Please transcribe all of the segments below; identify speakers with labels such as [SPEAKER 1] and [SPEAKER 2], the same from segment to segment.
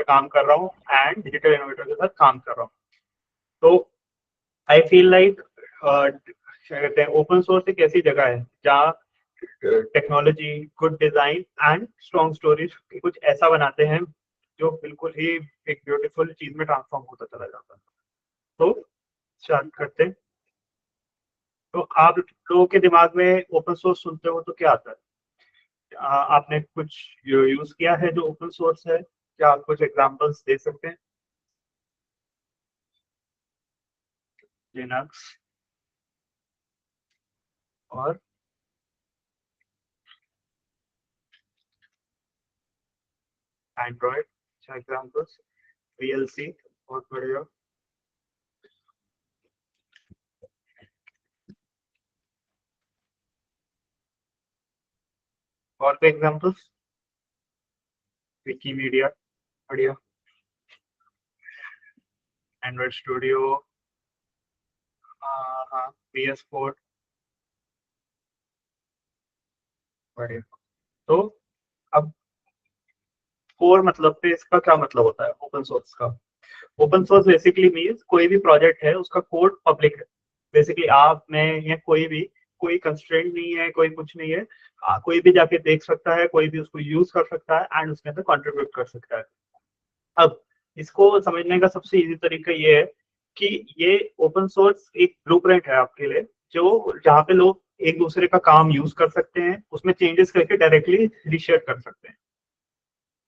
[SPEAKER 1] काम कर रहा हूँ एंड डिजिटल इनोवेटर के साथ काम कर रहा हूँ। तो आई फील लाइक क्या कहते हैं, ओपन सोर्स एक ऐसी जगह है जहाँ technology, good design and strong stories कुछ ऐसा बनाते हैं जो बिल्कुल ही एक ब्यूटीफुल चीज में ट्रांसफॉर्म होता चला जाता है। तो स्टार्ट करते हैं। तो आप लोगों के दिमाग में ओपन सोर्स सुनते हो तो क्या आता है? आपने कुछ यूज किया है जो ओपन सोर्स है? क्या आप कुछ एग्जांपल्स दे सकते हैं? लिनक्स और एंड्रॉइड, अच्छा एग्जांपल्स। वीएलसी, बहुत बढ़िया। और भी एग्जांपल्स? विकीमीडिया, बढ़िया। एंड्रॉइड स्टूडियो, हाँ, वीएस कोड, बढ़िया। तो अब कोर मतलब पे इसका क्या मतलब होता है ओपन सोर्स का? ओपन सोर्स बेसिकली मीन्स कोई भी प्रोजेक्ट है उसका कोड पब्लिक है। बेसिकली आप, मैं या कोई भी, कोई कंस्ट्रेंट नहीं है, कोई कुछ नहीं है। कोई भी जाके देख सकता है, कोई भी उसको यूज कर सकता है एंड उसके अंदर कंट्रीब्यूट कर सकता है। अब इसको समझने का सबसे इजी तरीका ये है कि ये ओपन सोर्स एक ब्लूप्रिंट है आपके लिए, जो जहाँ पे लोग एक दूसरे का काम यूज कर सकते हैं, उसमें चेंजेस करके डायरेक्टली रीशेयर कर सकते हैं।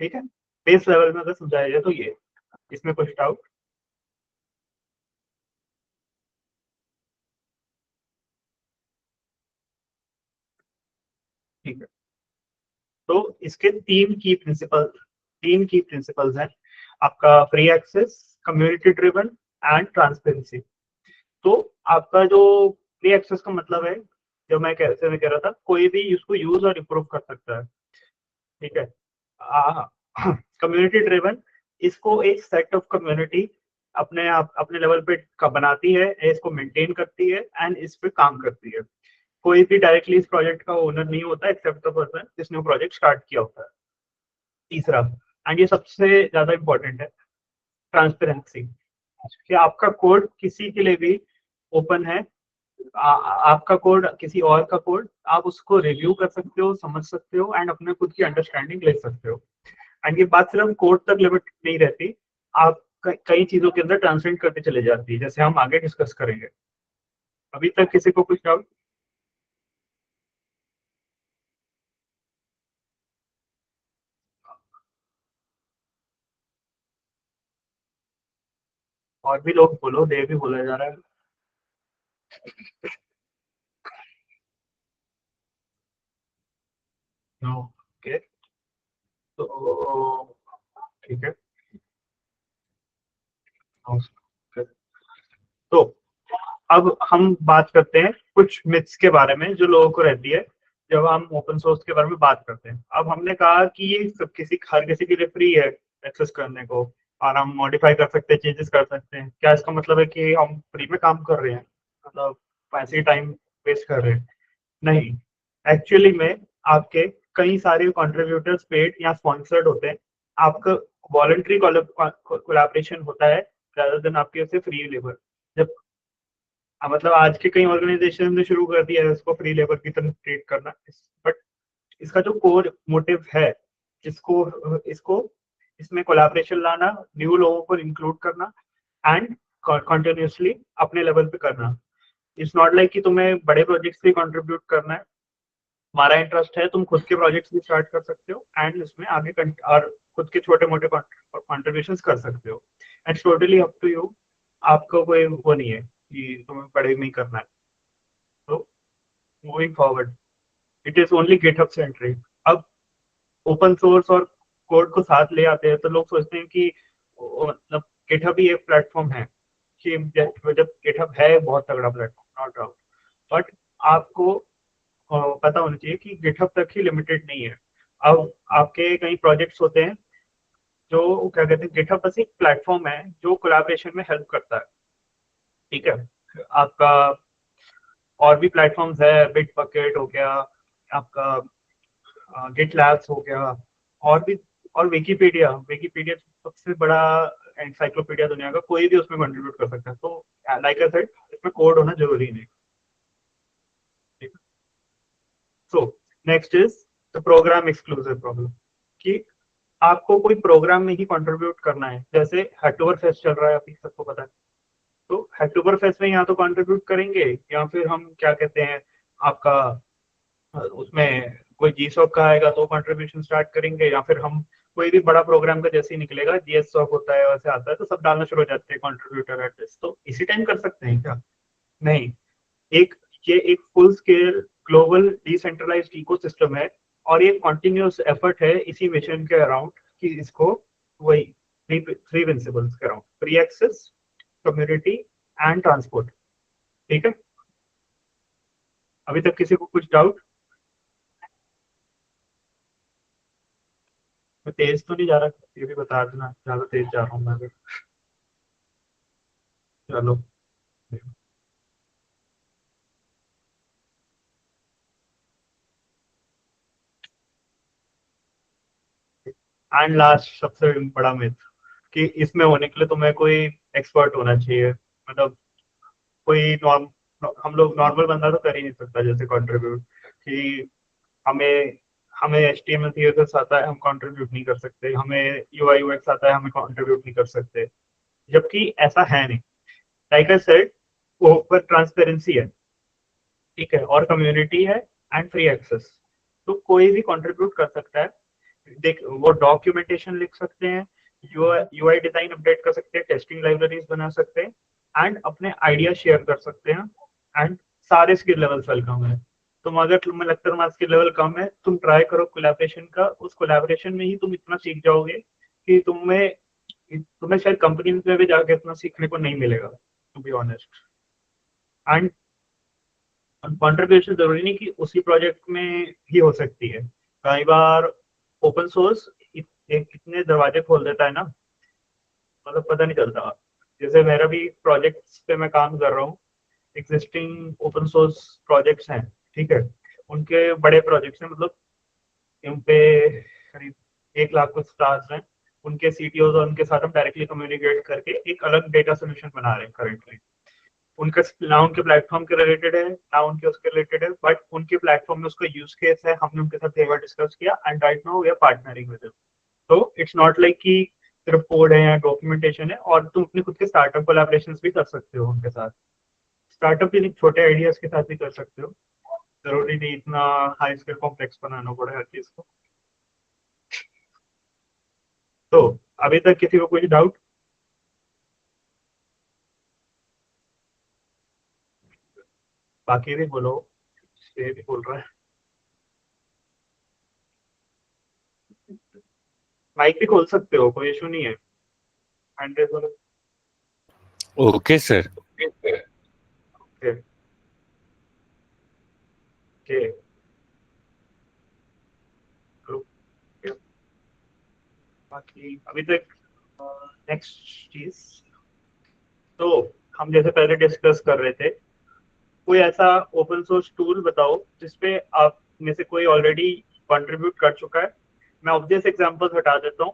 [SPEAKER 1] ठीक है, बेस लेवल में अगर समझाया जाए तो ये, इसमें कुछ डाउट? ठीक है। तो इसके तीन की प्रिंसिपल्स हैं। आपका free access, community driven and transparency. तो आपका जो फ्री एक्सेस का मतलब है, जो मैं कह रहा था, कोई भी इसको यूज और इम्प्रूव कर सकता है। ठीक है। कम्युनिटी ड्रिवन, इसको एक सेट ऑफ कम्युनिटी अपने आप अपने लेवल पे बनाती है, इसको मेंटेन करती है एंड इस पे काम करती है। कोई भी डायरेक्टली इस प्रोजेक्ट का ओनर नहीं होता एक्सेप्ट द पर्सन जिसने प्रोजेक्ट स्टार्ट किया होता है। तीसरा, एंड ये सबसे ज्यादा इंपॉर्टेंट है, ट्रांसपेरेंसी, कि आपका कोड किसी के लिए भी ओपन है। आपका कोड, किसी और का कोड, आप उसको रिव्यू कर सकते हो, समझ सकते हो एंड अपने खुद की अंडरस्टैंडिंग ले सकते हो। एंड ये बात सिर्फ कोड तक लिमिट नहीं रहती, आप कई चीजों के अंदर ट्रांसलेट करते चले जाती है, जैसे हम आगे डिस्कस करेंगे। अभी तक किसी को कुछ डाउट? और भी लोग बोलो, देव भी बोला जा रहा है। ओके, तो ठीक है। Okay. तो अब हम बात करते हैं कुछ मिथ्स के बारे में जो लोगों को रहती है जब हम ओपन सोर्स के बारे में बात करते हैं। अब हमने कहा कि ये सब हर किसी के लिए फ्री है एक्सेस करने को, और हम मॉडिफाई कर सकते हैं, चेंजेस कर सकते हैं। क्या इसका मतलब है कि हम फ्री में काम कर रहे हैं, मतलब ऐसे ही टाइम वेस्ट कर रहे हैं? नहीं, एक्चुअली में आपके कई सारे कंट्रीब्यूटर्स पेड या स्पॉन्सर्ड होते हैं। आपका वॉलंटरी कोलैबोरेशन होता है rather देन आपके से फ्री लेबर। जब मतलब आज के कई ऑर्गेनाइजेशन ने शुरू कर दिया है इसको फ्री लेबर की तरह ट्रीट करना, बट इसका जो कोर मोटिव है, इसको इसको इसमें कोलैबोरेशन लाना, न्यू लोगों को इंक्लूड करना एंड कंटिन्यूसली अपने लेवल पे करना। इट्स नॉट लाइक कि तुम्हें बड़े प्रोजेक्ट्स पे कंट्रीब्यूट करना है। हमारा इंटरेस्ट है, तुम खुद के प्रोजेक्ट्स भी स्टार्ट कर सकते हो एंड इसमें आगे और खुद के छोटे मोटे कॉन्ट्रीब्यूशन कर सकते हो। It's totally up to you. आपको कोई वो नहीं है कि तुम्हें बड़े में ही करना है। तो moving forward, it is only GitHub centric. अब ओपन सोर्स और कोड को साथ ले आते हैं तो लोग सोचते हैं कि मतलब गिटहब ही एक प्लेटफॉर्म है, कि जब गिटहब है बहुत तगड़ा प्लेटफॉर्म, नॉट डाउट, बट आपको पता होना चाहिए कि गिटहब तक ही लिमिटेड नहीं है। अब आपके कई प्रोजेक्ट्स होते हैं जो क्या कहते हैं, गिटहब बस एक प्लेटफॉर्म है जो कोलैबोरेशन में हेल्प करता है। ठीक है। आपका और भी प्लेटफॉर्म्स है, बिट बकेट हो गया, आपका गिट लैब्स हो गया, और भी और विकिपीडिया विकिपीडिया सबसे बड़ा एनसाइक्लोपीडिया दुनिया का, कोई भी उसमें कंट्रीब्यूट कर सकता है। तो लाइक आई सेड, इसमें कोड होना जरूरी नहीं। ठीक। So next is the program exclusive problem, कि आपको कोई प्रोग्राम में ही कंट्रीब्यूट करना है। जैसे हैकटोबर फेस्ट चल रहा है, अभी सबको पता है। तो हैकटोबर फेस्ट में या तो कंट्रीब्यूट करेंगे, या फिर हम क्या कहते हैं आपका उसमें कोई जी सॉक का आएगा तो कंट्रीब्यूशन स्टार्ट करेंगे, या फिर हम कोई भी बड़ा प्रोग्राम का जैसे ही निकलेगा जीएस सॉक होता है वैसे आता है, तो सब डालना शुरू हो जाते हैं कंट्रीब्यूटर एड्रेस। तो इसी टाइम कर सकते हैं क्या? नहीं। एक ये एक full scale global decentralised ecosystem है, और ये कॉन्टिन्यूस एफर्ट है इसी मिशन के अराउंड, कि इसको वही थ्री प्रिंसिपल्स के around, free access, community and transport. ठीक है, अभी तक किसी को कुछ डाउट? मैं तेज तो नहीं जा रहा, ये भी बता देना, ज्यादा तेज जा रहा हूँ मैं भी। चलो। एंड लास्ट सबसे बड़ा मिथ, कि इसमें होने के लिए तुम्हें कोई एक्सपर्ट होना चाहिए। मतलब कोई नॉर्म हम लोग नॉर्मल बंदा तो कर ही नहीं सकता जैसे कंट्रीब्यूट, कि हमें हमें HTML CSS आता है हम कंट्रीब्यूट नहीं कर सकते, हमें UI UX आता है हम कंट्रीब्यूट नहीं कर सकते। जबकि ऐसा है नहीं। Like I said, open transparency है, ठीक है, और कम्युनिटी है एंड फ्री एक्सेस। तो कोई भी कंट्रीब्यूट कर सकता है। देख, वो डॉक्यूमेंटेशन लिख सकते हैं, यूआई डिजाइन अपडेट कर सकते हैं, टेस्टिंग लाइब्रेरीज बना सकते हैं, एंड अपने आइडिया शेयर कर सकते हैं। एंड सारे स्किल लेवल्स वेलकम है। तुम अगर तुम्हें लगता है तुम्हारा स्किल लेवल कम है, तुम ट्राई करो कोलैबोरेशन का। उस कोलैबोरेशन में ही तुम इतना सीख जाओगे कि तुम्हें शायद कंपनी में भी जाके इतना सीखने को नहीं मिलेगा, to be honest. And contribution जरूरी नहीं कि उसी प्रोजेक्ट में ही हो सकती है। कई बार ओपन सोर्स एक कितने दरवाजे खोल देता है ना, मतलब पता नहीं चलता। जैसे मेरा भी प्रोजेक्ट्स पे मैं काम कर रहा हूँ, एग्जिस्टिंग ओपन सोर्स प्रोजेक्ट्स हैं, ठीक है, उनके बड़े प्रोजेक्ट्स हैं, मतलब उन पे करीब 1 लाख कुछ स्टार्स हैं। उनके CTOs और उनके साथ हम डायरेक्टली कम्युनिकेट करके एक अलग डेटा सोल्यूशन बना रहे हैं करेंटली। उनका ना उनके प्लेटफॉर्म के रिलेटेड है, ना उनके उसके रिलेटेड है, बट उनके प्लेटफॉर्म में उसका यूज केस है, हमने उनके साथ एक बार डिस्कस किया, and right now we are partnering with them. तो इट्स नॉट लाइक कि सिर्फ कोड है या डॉक्यूमेंटेशन है, और तुम अपने खुद के स्टार्टअप कोलैबोरेशंस भी कर सकते हो उनके साथ। स्टार्टअप भी छोटे आइडियाज के साथ भी कर सकते हो, जरूरी नहीं इतना हाई स्केल कॉम्प्लेक्स बनाना पड़े हर चीज को। तो अभी तक किसी को कोई डाउट? बाकी भी बोलो, ये भी बोल रहा है। माइक भी खोल सकते हो, कोई इशू नहीं है। हैंड रेज वाला।
[SPEAKER 2] Okay sir.
[SPEAKER 1] ओके। ओके। बाकी अभी तक नेक्स्ट चीज, तो हम जैसे पहले डिस्कस कर रहे थे, कोई ऐसा ओपन सोर्स टूल बताओ जिसपे आप में से कोई ऑलरेडी कंट्रीब्यूट कर चुका है। मैं ऑब्वियस एग्जांपल्स हटा देता हूँ,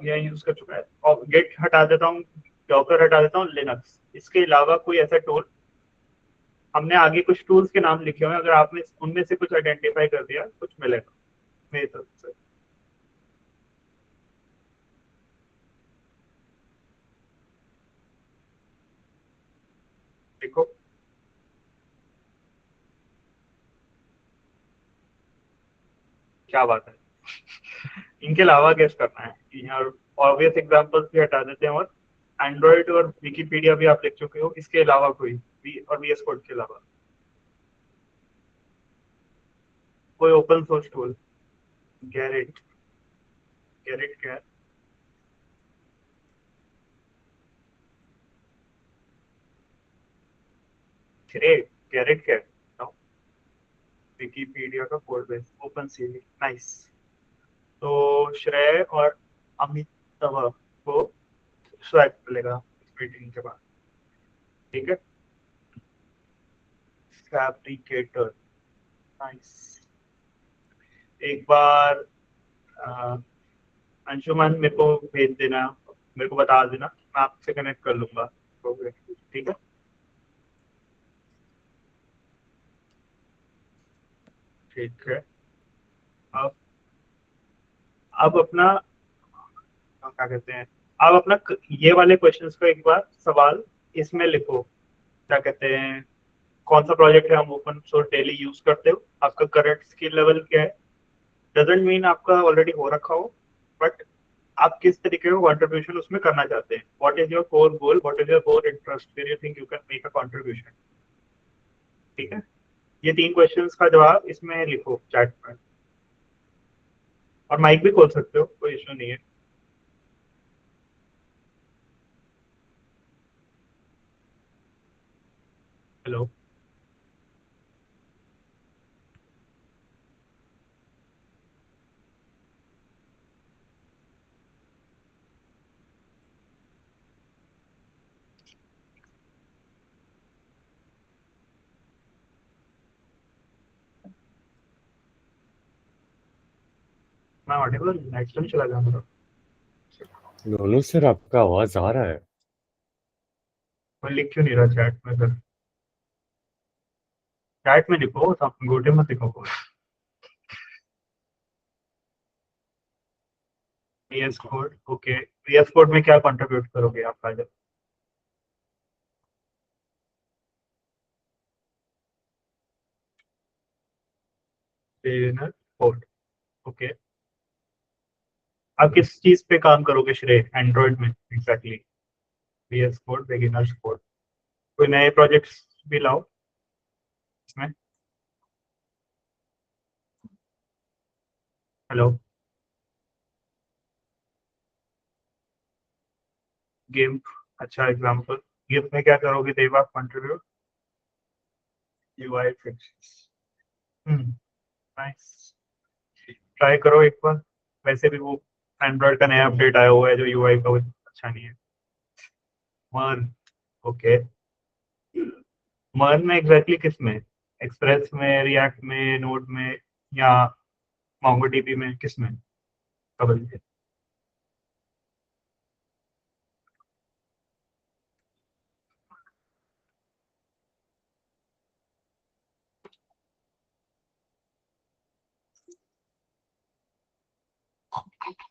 [SPEAKER 1] ये यूज कर चुका है, और गेट हटा देता हूँ, डॉकर हटा देता हूँ, लिनक्स। इसके अलावा कोई ऐसा टूल, हमने आगे कुछ टूल्स के नाम लिखे हुए हैं, अगर आपने उनमें से कुछ आइडेंटिफाई कर दिया कुछ मिलेगा मेरी तरफ से। देखो, क्या बात है। इनके अलावा गेस करना है, और ऑब्वियस एग्जांपल्स भी हटा देते हैं, और एंड्रॉइड और विकिपीडिया भी आप लिख चुके हो, इसके अलावा कोई भी, और VS कोड के अलावा कोई open source tool. Garrett. Garrett क्या है? ग्रेट। गैरेट क्या है? विकिपीडिया का code base, open CV, nice. तो श्रेय और अमिताभ को स्वैग मिलेगा इस मीटिंग के बाद। ठीक है। Fabricator, nice. एक बार अंशुमान मेरे को भेज देना, मेरे को बता देना, मैं आपसे कनेक्ट कर लूंगा। ठीक है। ठीक है। अब अब अपना क्या कहते हैं, अब अपना ये वाले क्वेश्चंस का एक बार सवाल इसमें लिखो। क्या कहते हैं, कौन सा प्रोजेक्ट है हम ओपन सोर्स डेली यूज करते हो, आपका करंट स्किल लेवल क्या है। डजेंट मीन आपका ऑलरेडी हो रखा हो, बट आप किस तरीके का कंट्रीब्यूशन उसमें करना चाहते हैं। What is your core goal, what is your core interest, where you think you can make a contribution. ठीक है। ये 3 क्वेश्चंस का जवाब इसमें लिखो चैट में, और माइक भी खोल सकते हो, कोई इशू नहीं है। हेलो। मैं ऑडिबल, नेक्स्ट टाइम चला जाऊंगा।
[SPEAKER 2] दोनों सर आपका आवाज आ रहा है।
[SPEAKER 1] मैं लिख क्यों नहीं रहा चैट में फिर। चैट में लिखो, गोटे मत लिखो। VS code, okay. VS code में क्या कंट्रीब्यूट करोगे आप आज। Code, okay. आप किस चीज पे काम करोगे श्रेय, एंड्रॉइड में exactly. VS code, beginners code. कोई नए प्रोजेक्ट्स भी लाओ इसमें। हेलो। गेम, अच्छा एग्जांपल। गेम में क्या करोगे देवा contribute. UI fix, nice. Try करो एक बार। वैसे भी वो एंड्रॉइड का नया अपडेट आया हुआ है जो UI का वो अच्छा नहीं है। मर्न, ओके। मर्न में एग्जैक्टली किस में, एक्सप्रेस में, रिएक्ट में, नोड में, या मोंगोडीबी में, किस में कबल।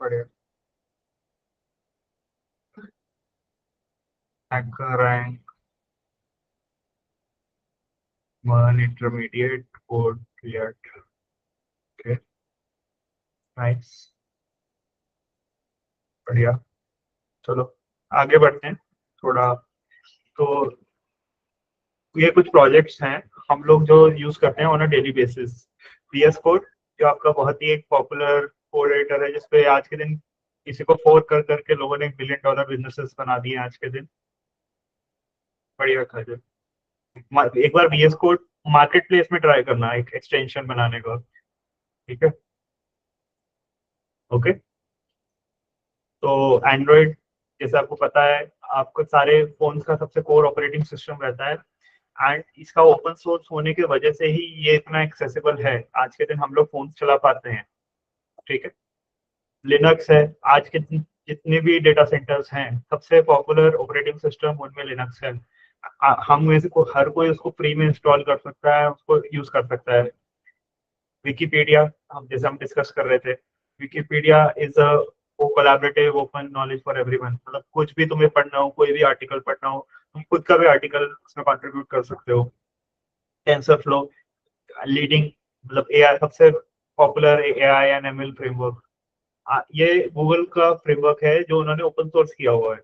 [SPEAKER 1] बढ़िया। हैकर रैंक, मर्न intermediate, code react, okay, nice, बढ़िया। चलो आगे बढ़ते हैं थोड़ा। तो ये कुछ प्रोजेक्ट्स हैं हम लोग जो यूज करते हैं on a daily basis. VS code, जो आपका बहुत ही एक पॉपुलर कोड एडिटर है, जिसपे आज के दिन किसी को फोर कर करके लोगों ने $1 बिलियन बिजनेसेस बना दिए हैं आज के दिन। बढ़िया था जो। एक बार VS कोड मार्केट प्लेस में ट्राई करना एक एक्सटेंशन बनाने का। ठीक है। ओके। तो एंड्रॉइड, जैसे आपको पता है, आपको सारे फोन्स का सबसे कोर ऑपरेटिंग सिस्टम रहता है। एंड इसका ओपन सोर्स होने की वजह से ही ये इतना एक्सेसिबल है, आज के दिन हम लोग फोन चला पाते हैं। ठीक है। लिनक्स है, आज के जितने भी डेटा सेंटर्स हैं सबसे पॉपुलर ऑपरेटिंग सिस्टम उनमें लिनक्स है। हम में से हर कोई उसको फ्री में इंस्टॉल कर सकता है, उसको यूज कर सकता है। विकीपीडिया, हम जैसे हम डिस्कस कर रहे थे, विकीपीडिया इज अ वो collaborative open knowledge for everyone. मतलब कुछ भी तुम्हें पढ़ना हो, कोई भी आर्टिकल पढ़ना हो, तुम खुद का भी आर्टिकल उसमें कंट्रीब्यूट कर सकते हो। टेंसर फ्लो, लीडिंग, मतलब एआई सबसे popular AI and ML framework. ये गूगल का फ्रेमवर्क है जो उन्होंने ओपन सोर्स किया हुआ है।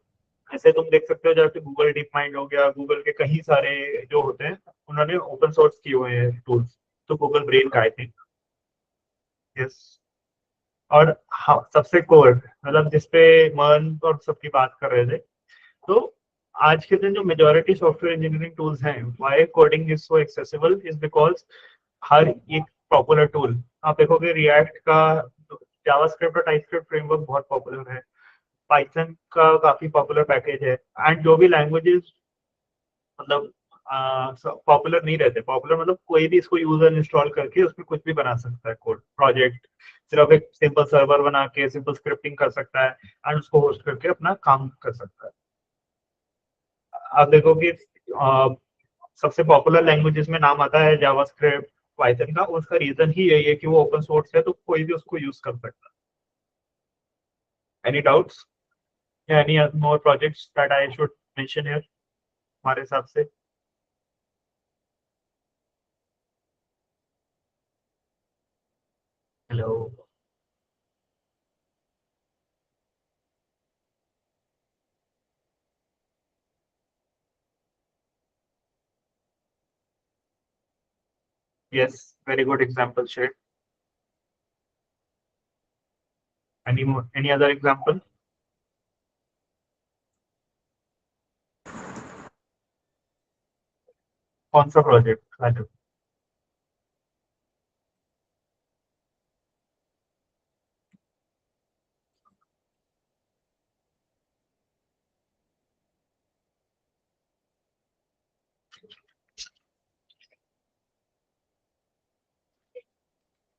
[SPEAKER 1] ऐसे तुम देख सकते हो जैसे गूगल डीप माइंड हो गया, गूगल के कई सारे जो होते हैं उन्होंने ओपन सोर्स किए हुए हैं टूल्स। तो गूगल ब्रेन का आई थिंक, यस। और हाँ, सबसे कोर, मतलब जिसपे मर्न और सबकी बात कर रहे थे, तो आज के दिन जो मेजोरिटी सॉफ्टवेयर इंजीनियरिंग टूल्स हैं, why coding is so accessible is because हर एक पॉपुलर टूल, आप देखोगे रिएक्ट का, जावास्क्रिप्ट और टाइपस्क्रिप्ट फ्रेमवर्क बहुत पॉपुलर है। पाइथन का काफी पॉपुलर पैकेज है। एंड जो भी लैंग्वेजेस मतलब पॉपुलर नहीं रहते, पॉपुलर मतलब कोई भी इसको यूजर इंस्टॉल करके उसमें कुछ भी बना सकता है कोड प्रोजेक्ट। सिर्फ एक सिंपल सर्वर बना के सिंपल स्क्रिप्टिंग कर सकता है एंड उसको होस्ट करके अपना काम कर सकता है। आप देखो कि सबसे पॉपुलर लैंग्वेजेस में नाम आता है जावास्क्रिप्ट, पाइथन का। उसका रीजन ही यही है कि वो ओपन सोर्स है, तो कोई भी उसको यूज कर सकता है। Any doubts? Any more projects that I should mention here हमारे हिसाब से? Hello? Yes, very good example share. Any other example? कौन सा project?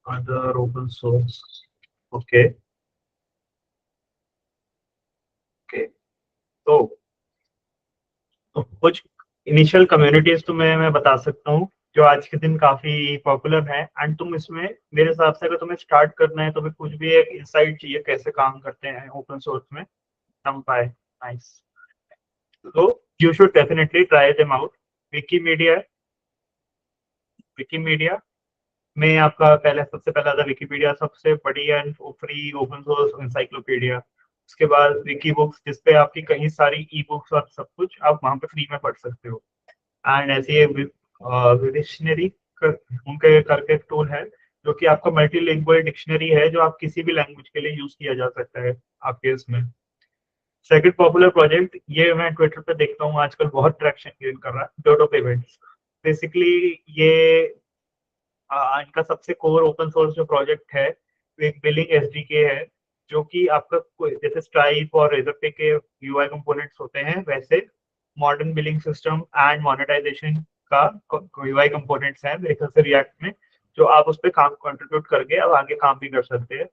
[SPEAKER 1] Other open source. Okay okay. तो कुछ इनिशियल कम्युनिटीज तो मैं बता सकता हूँ जो आज के दिन काफी पॉपुलर है। एंड तुम इसमें मेरे हिसाब से अगर तुम्हें स्टार्ट करना है तो भी कुछ भी एक इंसाइट चाहिए कैसे काम करते हैं ओपन सोर्स में, NumPy, नाइस। तो you should definitely try them out. Wikimedia, Wikimedia में आपका पहले सबसे पहला था विकीपीडिया, सबसे बड़ी and free open source encyclopedia. उसके बाद विकी बुक्स, जिसपे आपकी कई सारी ई बुक्स और सब कुछ आप वहां पे फ्री में पढ़ सकते हो। एंड ऐसे डिक्शनरी उनके करके एक टूल है जो कि आपका मल्टीलिंगुअल डिक्शनरी है, जो आप किसी भी लैंग्वेज के लिए यूज किया जा सकता है आपके इसमें। सेकंड पॉपुलर प्रोजेक्ट, ये मैं ट्विटर पे देखता हूँ आजकल बहुत ट्रैक्शन गेन कर रहा है, डोडो पेमेंट्स। बेसिकली ये इनका सबसे कोर ओपन सोर्स जो प्रोजेक्ट है वो एक बिलिंग एसडीके है, जो कि आपका जैसे स्ट्राइप और रेजरपे के यूआई कंपोनेंट्स होते हैं, वैसे modern billing system and monetisation का यूआई कंपोनेंट्स हैं मेरे ख्याल से रिएक्ट में, जो आप उस पर काम कंट्रीब्यूट करके अब आगे काम भी कर सकते हैं।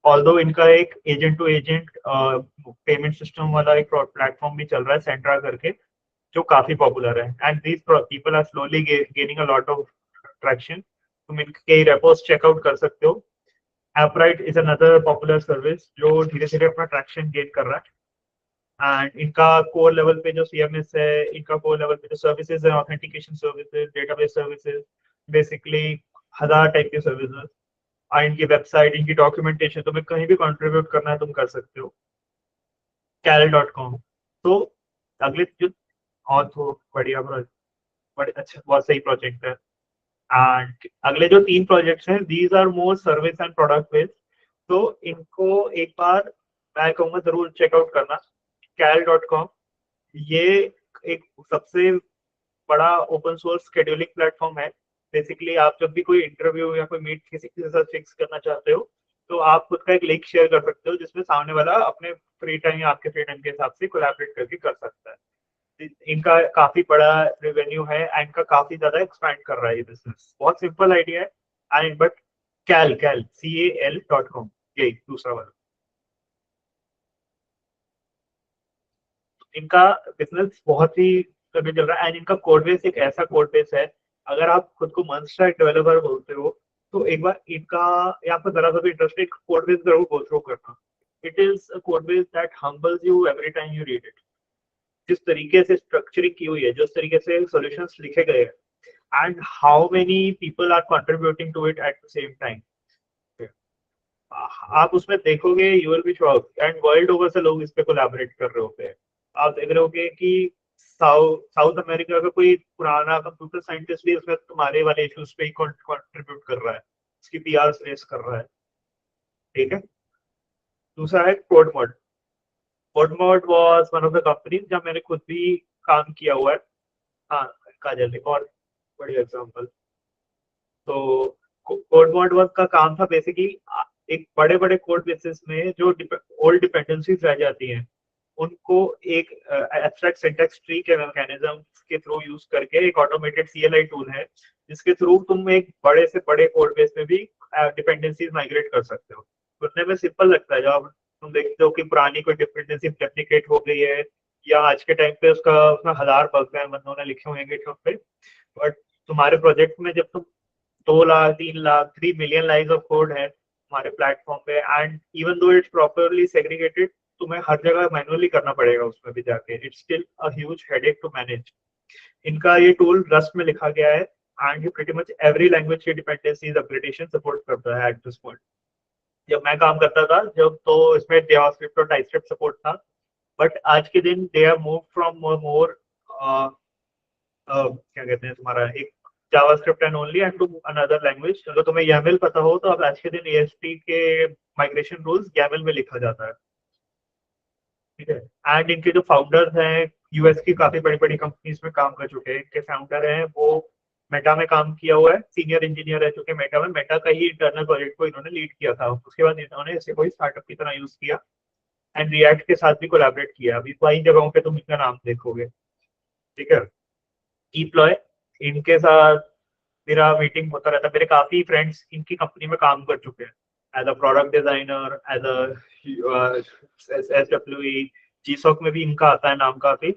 [SPEAKER 1] ऑल्दो इनका एक agent to agent payment system वाला एक प्लेटफॉर्म भी चल रहा है सेंट्रा करके, जो काफी पॉपुलर है। And these people are slowly gaining a lot of traction. तुम इनके रेपोस चेकआउट कर सकते हो। Appwrite is another popular service जो धीरे धीरे अपना ट्रैक्शन गेन कर रहा है। एंड इनका कोर लेवल पे जो सीएमएस है, इनका कोर लेवल पे जो सर्विसेज है, authentication services, database services, basically 1000 type के सर्विसेज। और इनकी वेबसाइट, इनकी डॉक्यूमेंटेशन, तुम्हें कहीं भी कंट्रीब्यूट करना है तुम कर सकते हो। cal.com। तो अगले जो और तो बढ़िया बड़े अच्छा बहुत सही प्रोजेक्ट है। एंड अगले जो 3 प्रोजेक्ट्स हैं, these are more service and product based, तो इनको एक बार मैं कहूँगा जरूर चेकआउट करना। cal.com ये एक सबसे बड़ा ओपन सोर्स शेड्यूलिंग प्लेटफॉर्म है। बेसिकली आप जब भी कोई इंटरव्यू या कोई मीट किसी के साथ फिक्स करना चाहते हो, तो आप खुद का एक लिंक शेयर कर सकते हो जिसमें सामने वाला अपने फ्री टाइम या आपके फ्री टाइम के हिसाब से कोलैबोरेट करके कर सकता है। इनका काफी बड़ा रेवेन्यू है एंड इनका काफी ज्यादा एक्सपैंड कर रहा है ये बिजनेस। बहुत सिंपल आइडिया है and but Cal Cal CAL.com, यही दूसरा वाला। इनका बिजनेस बहुत ही तभी चल रहा है एंड इनका कोड बेस एक ऐसा कोड बेस है, अगर आप खुद को मंस्टर डेवलपर बोलते हो तो एक बार इनका यहाँ पर जरा सा भी इंटरेस्टिंग कोड बेस जरूर गो थ्रू करना। It is a code base that हम्बल्स you every time you read it. जिस तरीके से स्ट्रक्चरिंग की हुई है, जिस तरीके से सॉल्यूशंस लिखे गए हैं and how many people are contributing to it at the same time, आप उसमें देखोगे you will be shocked. And world over से लोग इस पे कोलैबोरेट कर रहे होते हैं। आप देख रहे होगे कि साउथ अमेरिका का कोई पुराना कंप्यूटर साइंटिस्ट भी उसमें तुम्हारे वाले इश्यूज पे ही कंट्रीब्यूट कर रहा है, उसकी पीआर रेस कर रहा है। ठीक है। दूसरा है Codemode. Codemode was one of the companies जहाँ मैंने खुद भी काम किया हुआ है। हाँ, काजल एक और बढ़िया एग्जांपल। तो कोड मॉडल का काम था बेसिकली एक बड़े बड़े कोड बेसिस में जो ओल्ड डिपेंडेंसीज रह जाती हैं उनको एक एब्स्ट्रैक्ट सिंटैक्स ट्री के मैकेनिज्म के थ्रू यूज करके एक ऑटोमेटेड CLI टूल है जिसके थ्रू तुम एक बड़े से बड़े कोड बेस में भी डिपेंडेंसीज माइग्रेट कर सकते हो। सुनने में सिंपल लगता है, जब तुम देखते हो कि पुरानी कोई डिपेंडेंसी डेप्रिकेट हो गई है या आज के टाइम पे उसका उसमें 1000 बग हैं बंदों ने लिखे हुए हैं गिटहब पे, बट तुम्हारे प्रोजेक्ट में जब तुम 2 lakh 3 lakh 3 million lines of code है हमारे प्लेटफॉर्म पे, and even though it's properly segregated, तुम्हें हर जगह मैनुअली करना पड़ेगा उसमें भी जाके, it's still a huge headache to manage. इनका ये टूल रस्ट में लिखा गया है एंड ये प्रीटी मच एवरी लैंग्वेज की डिपेंडेंसीज अपग्रेडेशन सपोर्ट करता है एट दिस पॉइंट। जब मैं काम करता था जब, तो इसमें जावास्क्रिप्ट और टाइपस्क्रिप्ट सपोर्ट था, बट आज के दिन they have move from more क्या कहते हैं तुम्हारा एक JavaScript and only and to another language. अगर तुम्हें YAML पता हो तो अब आज के दिन ASP के माइग्रेशन रूल्स YAML में लिखा जाता है, ठीक है। एंड इनके जो फाउंडर्स हैं US की काफी बड़ी बड़ी कंपनीज में काम कर चुके हैं, इनके फाउंडर हैं वो मेटा में काम किया हुआ है, सीनियर इंजीनियर रह चुके हैं मेटा में, मेटा का ही इंटरनल प्रोजेक्ट को इन्होंने लीड किया था, उसके बाद इन्होंने इसे कोई स्टार्टअप की तरह यूज किया एंड रिएक्ट के साथ भी कोलैबोरेट किया। अभी कई जगहों पे तुम इनका नाम देखोगे, ठीक है। ईप्लॉय, इनके साथ मेरा मीटिंग होता रहता है, मेरे काफी फ्रेंड्स इनकी कंपनी में काम कर चुके हैं as a product designer, as SWE, GSOC में भी इनका आता है नाम काफी।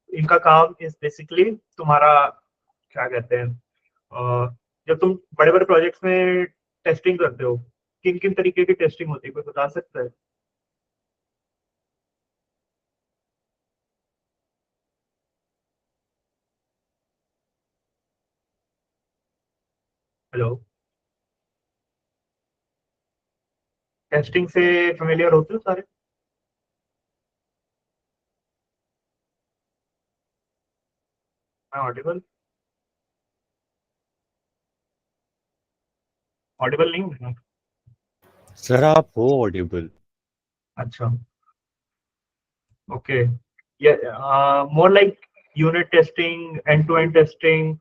[SPEAKER 1] इनका काम इज बेसिकली तुम्हारा क्या कहते हैं, जब तुम बड़े बड़े प्रोजेक्ट्स में टेस्टिंग करते हो, किन किन तरीके की टेस्टिंग होती है, कोई बता सकता है? हेलो, टेस्टिंग से फेमिलियर होते हो सारे? मैं ऑडिबल ऑडिबल नहीं हूँ?
[SPEAKER 2] सर आप हो ऑडिबल।
[SPEAKER 1] अच्छा, ओके। ये more like unit testing, and to end testing,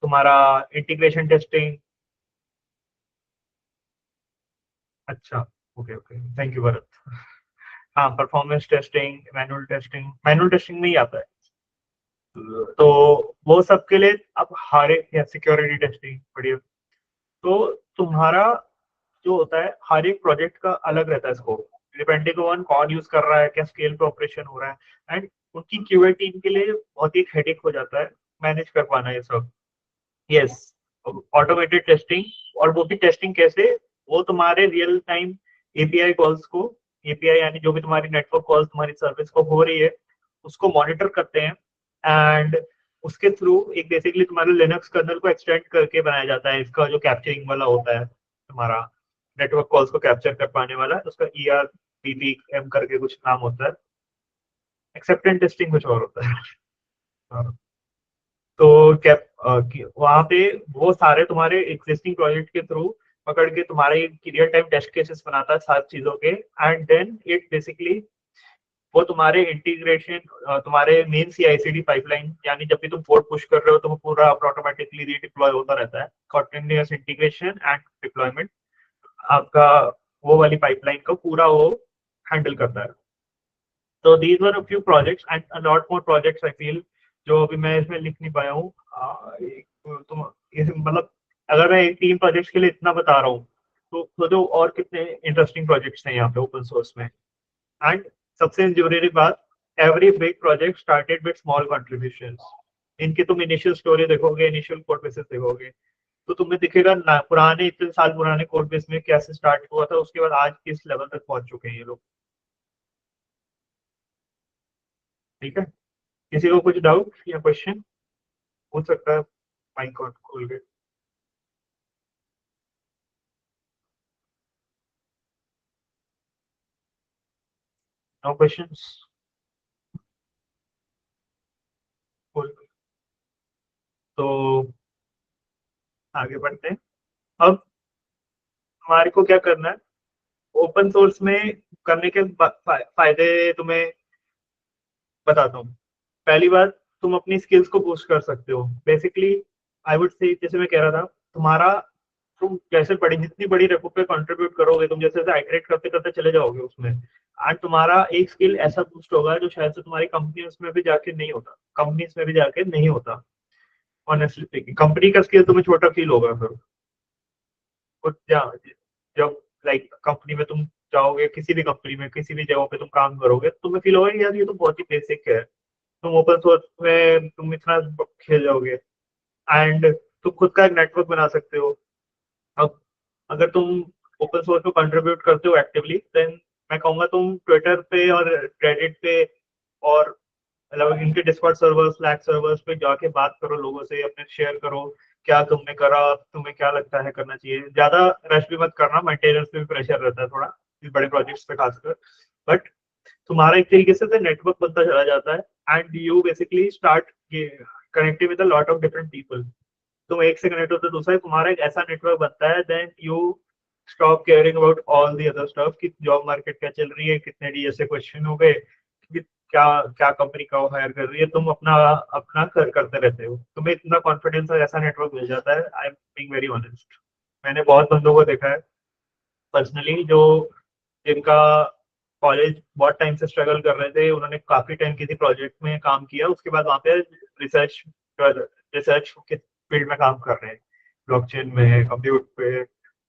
[SPEAKER 1] तुम्हारा इंटीग्रेशन टेस्टिंग। अच्छा, okay okay, thank you Bharat. हाँ, परफॉर्मेंस टेस्टिंग, मैनुअल टेस्टिंग में ही आता है। तो वो सबके लिए अब हर एक, या सिक्योरिटी टेस्टिंग बढ़िया। तो तुम्हारा जो होता है हर एक प्रोजेक्ट का अलग रहता है स्कोप, डिपेंडिंग ऑन कौन यूज कर रहा है, क्या स्केल पे ऑपरेशन हो रहा है, एंड उनकी QA टीम के लिए बहुत ही हेडेक हो जाता है मैनेज कर पाना ये सब। यस, ऑटोमेटेड टेस्टिंग, और वो भी टेस्टिंग कैसे, वो तुम्हारे रियल टाइम API कॉल्स को, API यानी जो भी तुम्हारी नेटवर्क कॉल्स तुम्हारी सर्विस को हो रही है उसको मॉनिटर करते हैं, एंड उसके थ्रू एक बेसिकली तुम्हारे लिनक्स कर्नल को एक्सटेंड करके बनाया जाता है, इसका जो कैप्चरिंग वाला होता है तुम्हारा नेटवर्क कॉल्स को कैप्चर कर पाने वाला, उसका ERPPM करके कुछ नाम होता है, एक्सेप्टेंस टेस्टिंग कुछ और होता है। हाँ। तो क्या वहां पे वो सारे तुम्हारे एग्जिस्टिंग प्रोजेक्ट के थ्रू पकड़ के तुम्हारे रियल टाइम टेस्ट केसेस बनाता है सात चीजों के, एंड देन इट बेसिकली वो तुम्हारे इंटीग्रेशन, तुम्हारे मेन CI/CD पाइपलाइन, यानी जब भी तुम कोड पुश कर रहे हो तो वो पूरा ऑटोमेटिकली रीडिप्लॉय होता रहता है, कंटिन्यूअस इंटीग्रेशन एंड डिप्लॉयमेंट आपका, वो वाली पाइपलाइन को पूरा वो हैंडल करता है। तो these were a few projects and a lot more projects I feel, जो अभी मैं इसमें लिख नहीं पाया हूँ। तुम मतलब अगर मैं एक 3 प्रोजेक्ट्स के लिए इतना बता रहा हूँ तो जो और कितने इंटरेस्टिंग प्रोजेक्ट्स हैं यहाँ पे ओपन सोर्स में। एंड सबसे जरूरी बात, every big project started with small contributions. इनके तुम इनिशियल स्टोरी देखोगे, इनिशियल कोड बेसिस देखोगे, तो तुम्हें दिखेगा ना पुराने, इतने साल पुराने कोड बेस में कैसे स्टार्ट हुआ था, उसके बाद आज किस लेवल तक पहुंच चुके हैं ये लोग, ठीक है। किसी को कुछ डाउट या क्वेश्चन पूछ सकता है, माइक खोल के। No questions? तो आगे बढ़ते हैं। अब हमारे को क्या करना है, ओपन सोर्स में करने के फायदे तुम्हें बताता हूँ। पहली बात, तुम अपनी स्किल्स को बूस्ट कर सकते हो बेसिकली। आई वुड से, जैसे मैं कह रहा था, तुम्हारा तुम जैसे बड़ी, जितनी बड़ी रेपो पे कंट्रीब्यूट करोगे, तुम जैसे जैसे आइटरेट करते करते चले जाओगे उसमें, एंड तुम्हारा एक स्किल ऐसा बूस्ट होगा जो शायद से तुम्हारी कंपनी में भी जाके नहीं होता, कंपनीज में भी जाके नहीं होता। ऑनेस्टली स्पीकिंग, कंपनी का स्किल तुम्हें छोटा फील होगा फिर, कुछ जब लाइक कंपनी में तुम जाओगे, किसी भी कंपनी में किसी भी जगह पे तुम काम करोगे, तो तुम्हें फील होगा यार ये तो बहुत ही बेसिक है। तुम ओपन सोर्स में तुम इतना खेल जाओगे, एंड तुम खुद का एक नेटवर्क बना सकते हो। अब अगर तुम ओपन सोर्स को कंट्रीब्यूट करते हो एक्टिवली, देन मैं कहूंगा तुम ट्विटर पे और रेडिट पे और मतलब इनके डिस्कॉर्ड सर्वर, स्लैक सर्वर्स पे जाके बात करो लोगों से, अपने शेयर करो क्या तुमने करा, तुम्हें क्या लगता है करना चाहिए। ज्यादा रश भी मत करना, मेंटेनेंस पे भी प्रेशर रहता है थोड़ा इस बड़े प्रोजेक्ट्स पे खासकर। बट तुम्हारा एक तरीके से नेटवर्क बनता चला जाता है, and you basically start connecting with a lot of different people. तुम एक से कनेक्ट होते दूसरा, तुम्हारा एक ऐसा नेटवर्क बनता है, then you stop caring about all the other stuff कि जॉब मार्केट क्या चल रही है, कितने डी ऐसे क्वेश्चन हो गए, कि क्या क्या कंपनी का हायर कर रही है। तुम अपना अपना करते रहते हो, तुम्हें इतना कॉन्फिडेंस और ऐसा नेटवर्क मिल जाता है। I am being very honest, मैंने बहुत बंदों को देखा है पर्सनली जो जिनका कॉलेज बहुत टाइम से स्ट्रगल कर रहे थे, उन्होंने काफी टाइम किसी प्रोजेक्ट में काम किया, उसके बाद वहां पे रिसर्च रिसर्च के फील्ड में काम कर रहे हैं, ब्लॉकचेन में, कंप्यूटर पे,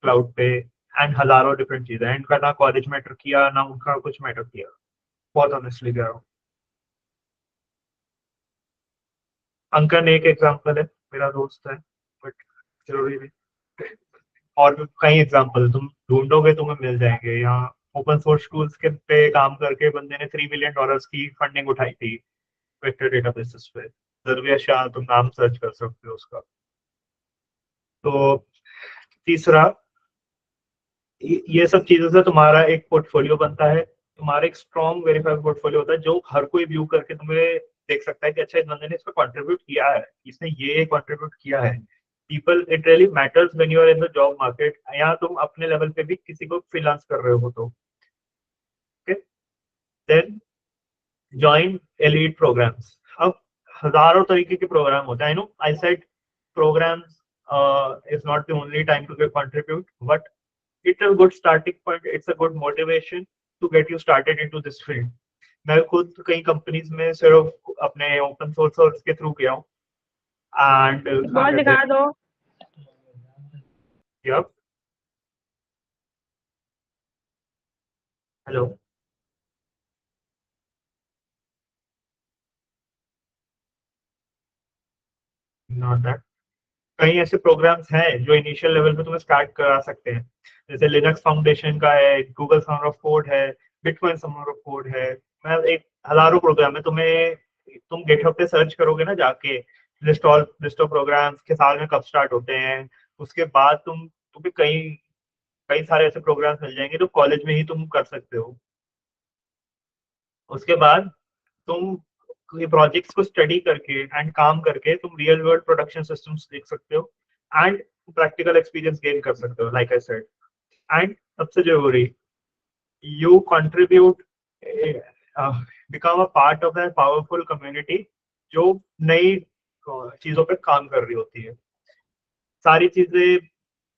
[SPEAKER 1] क्लाउड पे, एंड हजारों डिफरेंट चीजें। इनका ना कॉलेज मैटर किया ना उनका कुछ मैटर किया, बहुत ऑनेस्टली कह रहा हूँ। अंकन एक एग्जाम्पल है, मेरा दोस्त है, बट जरूरी नहीं। और भी कई एग्जाम्पल तुम ढूंढोगे तुम्हें मिल जाएंगे। यहाँ ओपन सोर्स टूल्स के पे काम करके बंदे ने $3 बिलियन की फंडिंग उठाई थी वेक्टर डेटाबेसेस पे। दरवेश शाह, तुम नाम सर्च कर सकते हो उसका। तो तीसरा, ये सब चीजों से तुम्हारा एक पोर्टफोलियो बनता है, तुम्हारा एक स्ट्रॉन्ग वेरीफाइड पोर्टफोलियो होता है जो हर कोई व्यू करके तुम्हें देख सकता है कि अच्छा इस बंदे ने इसमें कंट्रीब्यूट किया है, इसने ये कंट्रीब्यूट किया है। People, it really matters when you are in the job market, या तुम अपने लेवल पे भी किसी को फ्रीलांस कर रहे हो तो। Then join elite programs. अब हजारों तरीके के प्रोग्राम होते हैं, I know I said programs is not the only time to get contribute, but it's a good starting point, it's a good motivation to get you started into this field. मैं खुद कई companies में सिर्फ अपने open source के through गया हूँ, and क्या
[SPEAKER 3] बॉल
[SPEAKER 1] कहते
[SPEAKER 3] दिखा दो।
[SPEAKER 1] हैं, हेलो, नॉट दैट। कई ऐसे प्रोग्राम्स हैं जो इनिशियल लेवल पे तुम्हें स्टार्ट करा सकते हैं, जैसे लिनक्स फाउंडेशन का है, गूगल समर ऑफ कोड है, बिटकॉइन समर ऑफ कोड है। मैं एक हजारों प्रोग्राम है, तुम्हें तुम गिटहब पे सर्च करोगे ना जाके, लिस्ट ऑफ प्रोग्राम्स के साल में कब स्टार्ट होते हैं, उसके बाद तुम्हें कई कई सारे ऐसे प्रोग्राम्स मिल जाएंगे जो कॉलेज में ही तुम कर सकते हो। उसके बाद तुम ये प्रोजेक्ट्स को स्टडी करके एंड काम करके तुम रियल वर्ल्ड प्रोडक्शन सिस्टम्स देख सकते हो, एंड प्रैक्टिकल एक्सपीरियंस गेन कर सकते हो, लाइक आई सेड। एंड सबसे जरूरी, you contribute, become a part of that powerful community जो नई चीजों पे काम कर रही होती है। सारी चीजें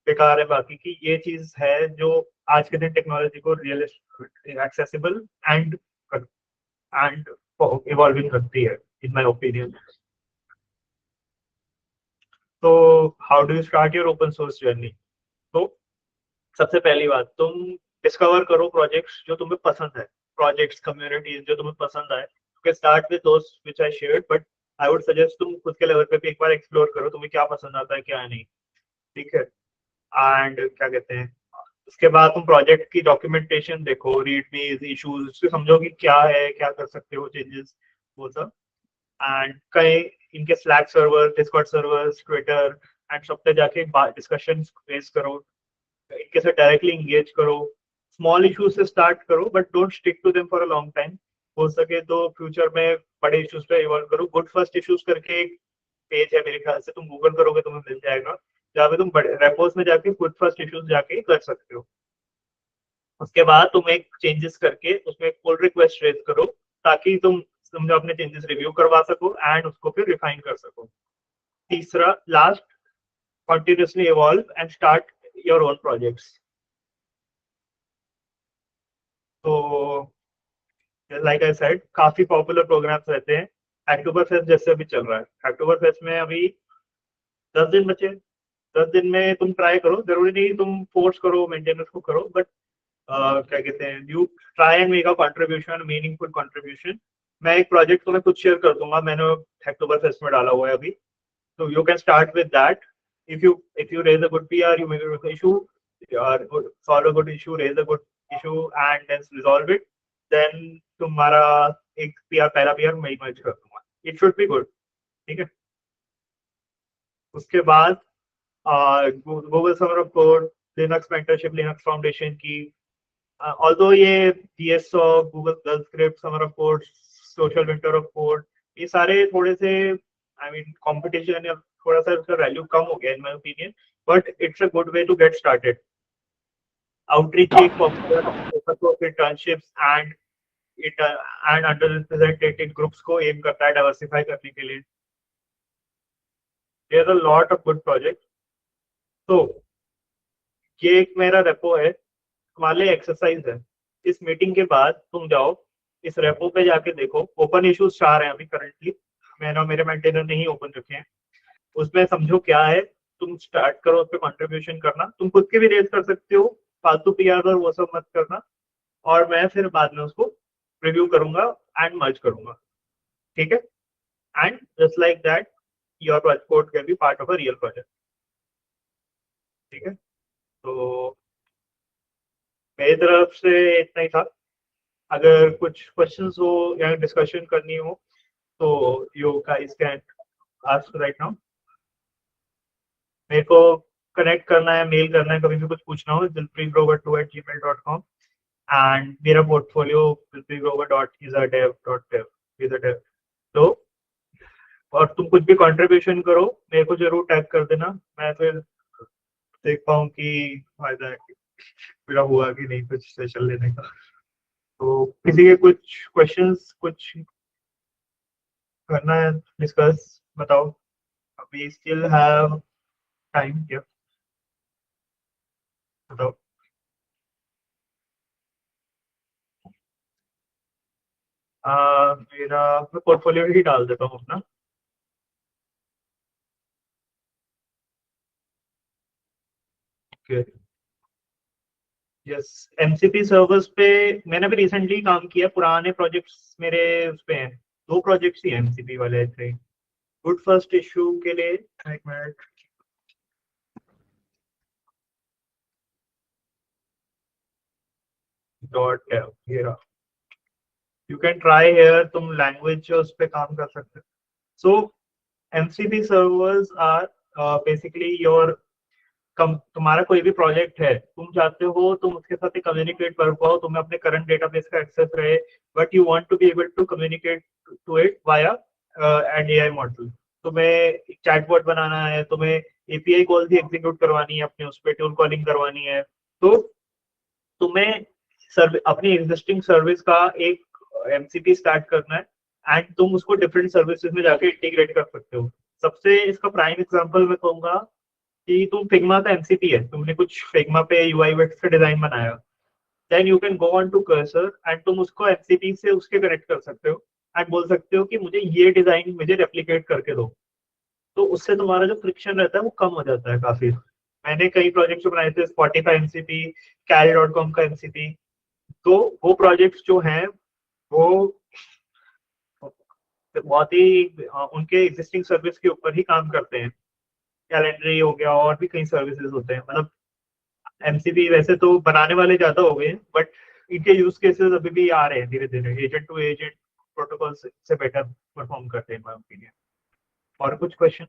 [SPEAKER 1] बेकार है बाकी की, ये चीज है जो आज के दिन टेक्नोलॉजी को realistic, accessible and and evolving करती है, इन माय ओपिनियन। तो how do you start your open source journey? तो सबसे पहली बात, तुम डिस्कवर करो प्रोजेक्ट्स जो तुम्हें पसंद है, प्रोजेक्ट्स कम्युनिटीज जो तुम्हें पसंद आए। Okay, start with those which I shared, but I would suggest तुम खुद के लेवल पे भी एक बार एक्सप्लोर करो तुम्हें क्या पसंद आता है क्या नहीं। ठीक है, एंड क्या कहते हैं, उसके बाद तुम प्रोजेक्ट की डॉक्यूमेंटेशन देखो, रीडमीज, इश्यूज, उसको समझो कि क्या है, क्या कर सकते हो चेंजेस, वो सब। एंड कई इनके Slack server, Discord servers, Twitter and सब पे जाके डिस्कशन फेस करो, इनके साथ डायरेक्टली इंगेज करो। स्मॉल इश्यूज से स्टार्ट करो, but don't stick to them for a long time. हो सके तो फ्यूचर में बड़े इश्यूज पे इवॉल्व करो। गुड फर्स्ट इश्यूज करके एक पेज है मेरे ख्याल से, तुम गूगल करोगे तुम्हें मिल जाएगा, जहाँ पे तुम बड़े रेपोज में जाके गुड फर्स्ट इश्यूज जाके कर सकते हो। उसके बाद तुम एक चेंजेस करके उसमें एक पुल रिक्वेस्ट रेज करो, ताकि तुम जो अपने चेंजेस रिव्यू करवा सको एंड उसको फिर रिफाइन कर सको। तीसरा, last, continuously evolve and start your own projects. तो लाइक आई सेड, काफी पॉपुलर प्रोग्राम्स रहते हैं। अक्टूबर फेस्ट जैसे अभी चल रहा है, अक्टूबर फेस्ट में अभी 10 दिन बचे, 10 दिन में तुम ट्राई करो, जरूरी नहीं तुम फोर्स करो मेंटेनेंस को करो, बट क्या कहते हैं, you try and make a contribution, meaningful contribution. मैं एक प्रोजेक्ट तुम्हें कुछ शेयर कर दूंगा, मैंने हैकटोबर फेस्ट में डाला हुआ है अभी, so you can start with that. If you raise a good PR, you make a good issue, solve a good issue, raise a good issue, and then resolve it, then तुम्हारा एक PR, पहला PR मैं मर्ज कर दूंगा, it should be good, ठीक है। उसके बाद Google summer of code, Linux mentorship, Linux foundation की, ऑल्दो ये GS of Google girl script, summer of code, social winter of code, ये सारे थोड़े से आई मीन कंपटीशन या थोड़ा सा उसका वैल्यू कम हो गया in my opinion, but it's a good way to get started. Outreach एक popular focus of internships and it and underrepresented groups को एम करता है डाइवर्सिफाई करने के लिए। There are a lot of good project. तो ये एक मेरा रेपो है, तुम्हारे लिए एक्सरसाइज है। इस मीटिंग के बाद तुम जाओ इस रेपो पे जाके देखो, ओपन इश्यूज 4 हैं अभी करंटली, मैंने मेरे मेंटेनर नहीं ओपन रखे हैं, उसमें समझो क्या है, तुम स्टार्ट करो उस पर कंट्रीब्यूशन करना, तुम खुद के भी रेज कर सकते हो, फालतू पीआर और वो सब मत करना, और मैं फिर बाद में उसको रिव्यू करूंगा एंड मर्ज करूंगा, ठीक है। And just like that your code can be part of a real project, ठीक है। तो मेरी तरफ से इतना ही था। अगर कुछ क्वेश्चंस हो या डिस्कशन करनी हो तो you guys can ask right now. मेरे को कनेक्ट करना है, मेल करना है, कभी भी कुछ पूछना हो, dilpreetgrover2@gmail.com, एंड मेरा portfolio dilpreetgrover.isadev.dev is a dev। तो और तुम कुछ भी कंट्रीब्यूशन करो मेरे को जरूर टैग कर देना, मैं फिर देख पाऊँ कि फायदा है कि मेरा हुआ कि नहीं कुछ सेशन लेने का। तो किसी के कुछ क्वेश्चंस, कुछ करना है डिस्कस, बताओ, अभी स्टिल हैव टाइम, या बताओ। मेरा मैं पोर्टफोलियो ही डाल देता हूँ अपना। यस, एमसीपी सर्वर्स पे मैंने भी रिसेंटली काम किया, पुराने प्रोजेक्ट्स मेरे उस पे हैं, 2 प्रोजेक्ट्स ही एमसीपी वाले थे। गुड फर्स्ट इशू के लिए एक मिनट, डॉट ये रहा, यू कैन ट्राई हेयर, तुम लैंग्वेज उस पे काम कर सकते हो। So MCP servers are basically your तुम्हारा कोई भी प्रोजेक्ट है, तुम चाहते हो तुम उसके साथ कम्युनिकेट कर पाओ, तुम्हें अपने करंट डेटाबेस का एक्सेस रहे, but you want to be able to communicate to it via an AI model. तुम्हें चैटबॉट बनाना है, तुम्हें एपीआई कॉल भी एग्जीक्यूट करवानी है, अपने उस पर टूल कॉलिंग करवानी है, तो तुम्हें अपनी एग्जिस्टिंग सर्विस का एक एमसीपी स्टार्ट करना है एंड तुम उसको डिफरेंट सर्विसेज में जाके इंटीग्रेट कर सकते हो। सबसे इसका प्राइम एग्जांपल मैं कहूंगा कि तुम फिग्मा का एमसीपी है, तुमने कुछ फिग्मा पे यूआई यूएक्स का डिजाइन बनाया, then you can go on to Cursor and तुम उसको एमसीपी से उसके कनेक्ट कर सकते हो एंड बोल सकते हो कि मुझे ये डिजाइन मुझे रेप्लिकेट करके दो। तो उससे तुम्हारा जो फ्रिक्शन रहता है वो कम हो जाता है काफी। मैंने कई प्रोजेक्ट्स बनाए थे, स्पॉटिफाई एमसीपी, कैल.कॉम का एमसीपी, तो वो प्रोजेक्ट्स जो हैं वो बहुत ही उनके एग्जिस्टिंग सर्विस के ऊपर ही काम करते हैं। कैलेंडरी हो गया और भी कई सर्विसेज होते हैं, मतलब एमसीपी वैसे तो बनाने वाले ज्यादा हो गए हैं, बट इनके यूज केसेस अभी भी आ रहे हैं धीरे धीरे, एजेंट टू एजेंट प्रोटोकॉल से बेटर परफॉर्म करते हैं माय ओपिनियन। और कुछ क्वेश्चन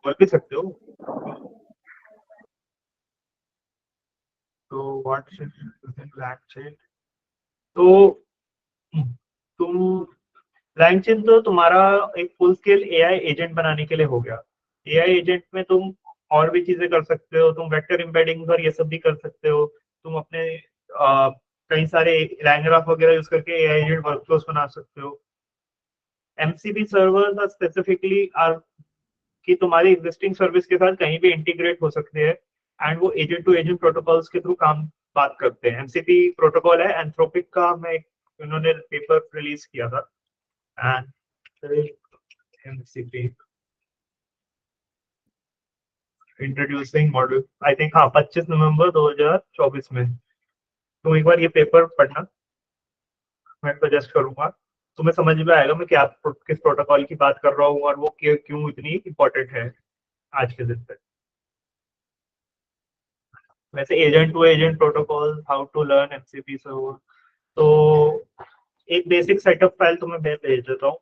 [SPEAKER 1] बोल भी सकते हो। तो व्हाट लैंगचेन, तो तुम लैंगचेन तो तुम्हारा एक फुल स्केल एआई एजेंट बनाने के लिए हो गया। एआई एजेंट में तुम और भी चीजें कर सकते हो, तुम वेक्टर एम्बेडिंग और ये सब भी कर सकते हो, तुम अपने कई सारे लैंग्राफ वगैरह यूज करके एआई एजेंट वर्कफ्लोस बना सकते हो। MCP servers are specifically are कि तुम्हारी एग्जिस्टिंग सर्विस के साथ कहीं भी इंटीग्रेट हो सकते हैं एंड वो एजेंट टू एजेंट प्रोटोकॉल्स के थ्रू काम बात करते हैं। एमसीपी प्रोटोकॉल है एंथ्रोपिक का, मैं उन्होंने पेपर रिलीज किया था and MCP introducing model, I think हाँ 25 नवंबर 2024 में। तो एक बार ये पेपर पढ़ना, मैं सजेस्ट करूंगा, तुम्हें समझ में आएगा मैं क्या किस प्रोटोकॉल की बात कर रहा हूँ और वो क्यों इतनी इंपॉर्टेंट है आज के दिन पे। वैसे agent to agent protocol, how to learn MCP से हो, तो एक बेसिक सेटअप फाइल तुम्हें मैं भेज देता हूँ।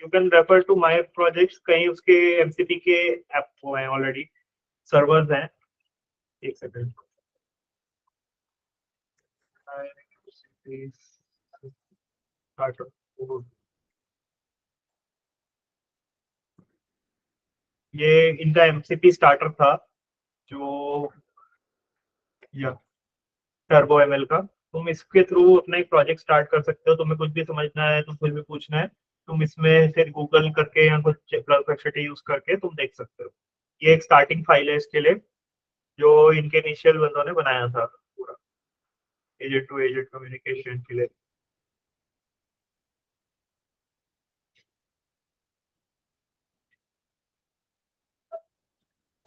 [SPEAKER 1] You can refer to my projects, कहीं उसके एमसीपी के ऐप वो हैं ऑलरेडी, सर्वर्स हैं। एक सेकंड, ये इनका एमसीपी स्टार्टर था जो या टर्बो एमएल का। तुम इसके थ्रू अपना एक प्रोजेक्ट स्टार्ट कर सकते हो, तुम्हें कुछ भी समझना है, तुम कुछ भी पूछना है, तुम इसमें फिर गूगल करके या कुछ परफेक्सिटी यूज करके तुम देख सकते हो। ये एक स्टार्टिंग फाइल है इसके लिए, जो इनके इनिशियल बंदों ने बनाया था पूरा एजेंट टू एजेंट कम्युनिकेशन के लिए।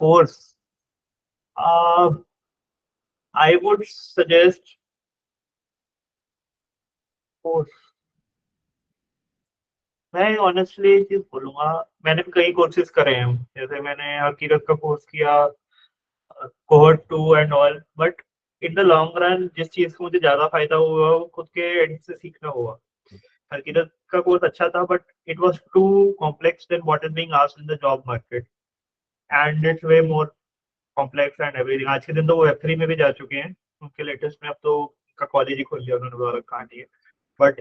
[SPEAKER 1] Course, I would suggest course. मैं ऑनेस्टली एक चीज बोलूंगा, मैंने भी कई कोर्सेज करे हैं, जैसे मैंने हकीकत का कोर्स किया, cohort two and all, but in the long run जिस चीज को मुझे ज्यादा फायदा हुआ वो खुद के एंड से सीखना हुआ। हकीकत का कोर्स अच्छा था but it was too complex than what is being asked in the job market, and it's way more complex and everything. आज के दिन तो वो F3 में भी जा चुके हैं, उनके लेटेस्ट में अब तो उनका कॉलेज ही खोल लिया उन्होंने, दोबारा कहानी है। बट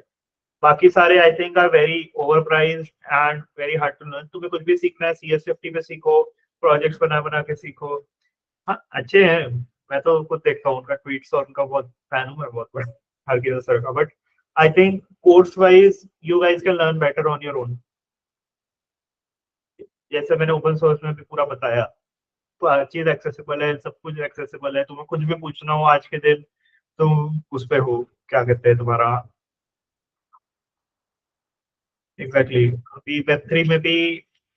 [SPEAKER 1] बाकी सारे I think are very overpriced and very hard to learn. तुम्हें कुछ भी सीखना है CSFT पे सीखो, प्रोजेक्ट्स बना बना के सीखो। हाँ अच्छे हैं, मैं तो खुद देखता हूँ उनका ट्वीट्स और उनका बहुत फैन हूँ मैं, बहुत बड़ा हर किसी सर का। But I think course wise you guys can learn better on your own. जैसे मैंने ओपन सोर्स में भी पूरा बताया, तो हर चीज एक्सेसिबल है, सब कुछ एक्सेसिबल है, तुम्हें कुछ भी पूछना हो आज के दिन तुम उस पे हो, क्या कहते हैं तुम्हारा, एग्जैक्टली exactly। अभी Web3 में भी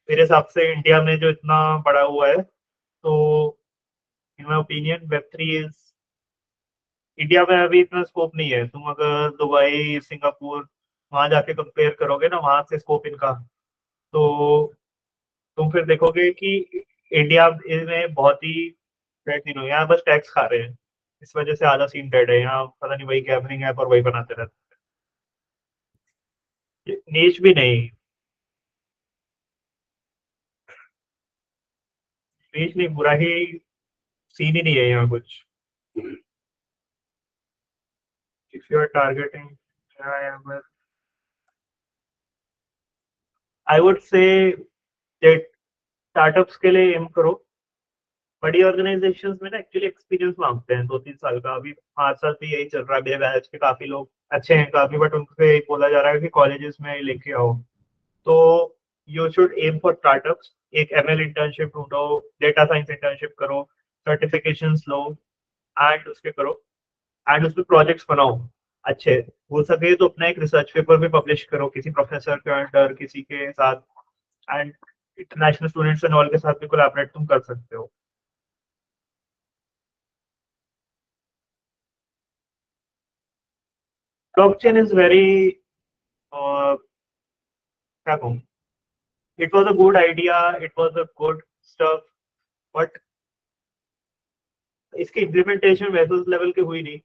[SPEAKER 1] मेरे हिसाब से इंडिया में जो इतना बड़ा हुआ है, तो in my opinion Web3 is, India में अभी इतना स्कोप नहीं है। तुम अगर दुबई सिंगापुर वहां जाके कंपेयर करोगे ना वहां से स्कोप इनका, तो तुम फिर देखोगे कि इंडिया में बहुत ही डेड सीन हो, यहाँ बस टैक्स खा रहे हैं, इस वजह से आधा सीन डेड है यहाँ, पता नहीं वही गैमलिंग ऐप और वही बनाते रहते हैं, नीच भी नहीं, नीच नहीं, बुरा ही सीन ही नहीं है यहाँ कुछ। If you are targeting, I would say startups के लिए एम करो। बड़ी ऑर्गेनाइजेशंस में ना एक्चुअली एक्सपीरियंस मांगते हैं 2-3 साल का, अभी 5 साल से यही चल रहा है, मेरे बैच के काफी लोग अच्छे हैं काफी, बट उनसे बोला जा रहा है कि कॉलेजेस में लेके आओ। तो you should aim for startups, एक ML इंटर्नशिप ढूंढो, डेटा साइंस इंटर्नशिप करो, सर्टिफिकेशंस लो एंड उसके करो, एंड उसमें प्रोजेक्ट्स बनाओ अच्छे। हो सके तो अपना एक रिसर्च पेपर भी पब्लिश करो किसी प्रोफेसर के अंडर, किसी के साथ, and international students and all के साथ भी कोलैबोरेट तुम कर सकते हो। ब्लॉकचेन इज वेरी, क्या कहूँ, it was a good idea, it was a good stuff, but इसकी इम्प्लीमेंटेशन वैसे उस लेवल की हुई नहीं।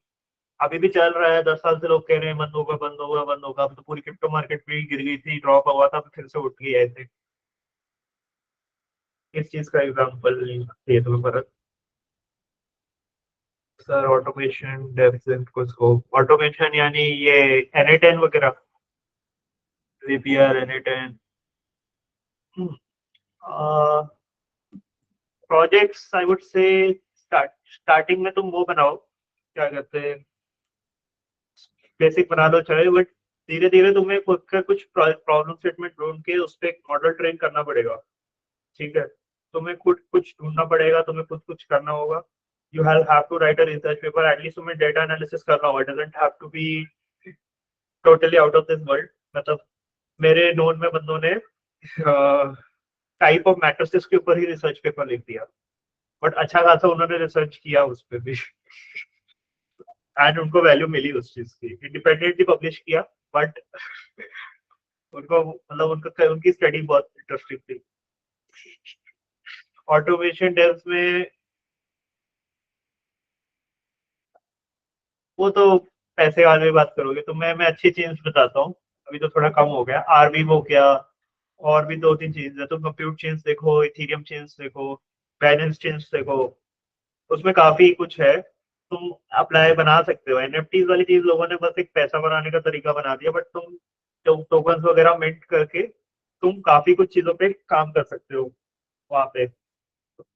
[SPEAKER 1] अभी भी चल रहा है, 10 साल से लोग कह रहे हैं बंद होगा बंद होगा बंद होगा, अब तो पूरी क्रिप्टो मार्केट भी गिर गई थी, ड्रॉप हुआ था, फिर से उठ गई ऐसे। इस चीज का एग्जाम्पल ये तुम्हें पता। सर ऑटोमेशन डेप्थ को स्कोप, ऑटोमेशन यानी ये N8N वगैरह, Zapier N8N। Projects I would से स्टार्टिंग में तुम वो बनाओ, क्या कहते हैं, बेसिक बना लो चाहे, बट धीरे धीरे तुम्हें खुद का कुछ प्रॉब्लम स्टेटमेंट ढूंढ के उस पर एक मॉडल ट्रेन करना पड़ेगा। ठीक है, तुम्हें खुद कुछ ढूंढना पड़ेगा, तुम्हें खुद कुछ करना होगा, you have to write a research paper, at least तुम्हें data analysis करना होगा. It doesn't have to be totally out of this world. मतलब मेरे नोन में बंदों ने टाइप ऑफ मैट्रिसेस के ऊपर ही रिसर्च पेपर लिख दिया, बट अच्छा खासा उन्होंने रिसर्च किया उस पर भी एंड उनको वैल्यू मिली उस चीज की. इंडिपेंडेंटली पब्लिश किया, बट उनको मतलब उनकी स्टडी बहुत इंटरेस्टिंग थी. ऑटोमेशन डेव्स में वो तो पैसे वाले में बात करोगे तो मैं अच्छी चीज बताता हूँ. अभी तो थोड़ा कम हो गया. आरबी हो गया, और भी 2-3 चीज है. तुम कंप्यूट चेन्स देखो, इथेरियम चेन्स देखो, बैलेंस चेन्स देखो, उसमें काफी कुछ है. तुम अप्लाई बना सकते हो. एनएफटीज वाली चीज लोगों ने बस एक पैसा बनाने का तरीका बना दिया, बट तुम टोकन्स वगैरह मिंट करके तुम काफी कुछ चीजों पे काम कर सकते हो वहां पे.